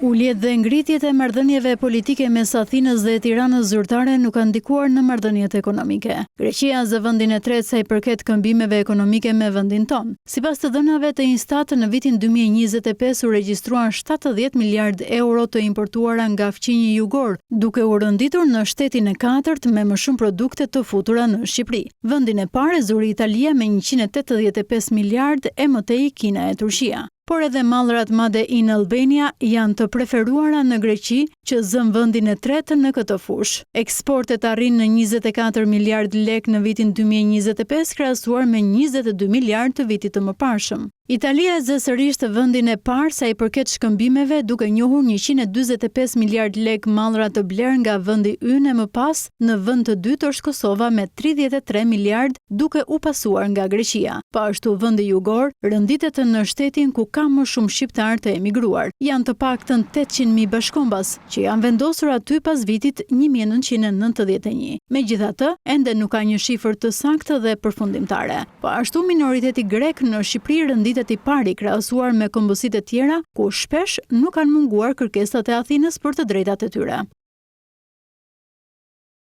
Uljet dhe ngritjet e marrëdhënieve politike mes Athinës dhe Tiranës zyrtare nuk kanë ndikuar në marrëdhëniet ekonomike. Greqia zë vendin e tretë sa i përket këmbimeve ekonomike me vendin tonë. Sipas të dhënave të Instat, në vitin 2025 u regjistruan 70 miliard euro të importuara nga fqinji jugor, duke u rënditur në shtetin e katërt me më shumë produkte të futura në Shqipëri. Vendin e parë e zuri Italia me 185 miliard e mëtej Kina e Turqia. Por edhe mallrat Made in Albania janë të preferuara në Greqi, që zën vendin e tretë në këtë fushë. Eksportet arrin në 24 miliard lek në vitin 2025, krahasuar me 22 miliard të vitit të mëparshëm. Italia zë sërish të vendin e parë sa i përket shkëmbimeve, duke njohur 145 miliard lek mallra të bler nga vendi ynë, më pas në vend të dytë është Kosova me 33 miliard, duke u pasuar nga Greqia. Po ashtu vendi jugor rënditet në shtetin ku ka më shumë shqiptar të emigruar. Janë të paktën 800.000 bashkombas që janë vendosur aty pas vitit 1991. Megjithatë, ende nuk ka një shifër të saktë dhe përfundimtare. Po ashtu minoriteti grek në Shqipëri rënditet i pari krahasuar me kombësitë e tjera, ku shpesh nuk kanë munguar kërkesat e Athinës për të drejtat e tyre.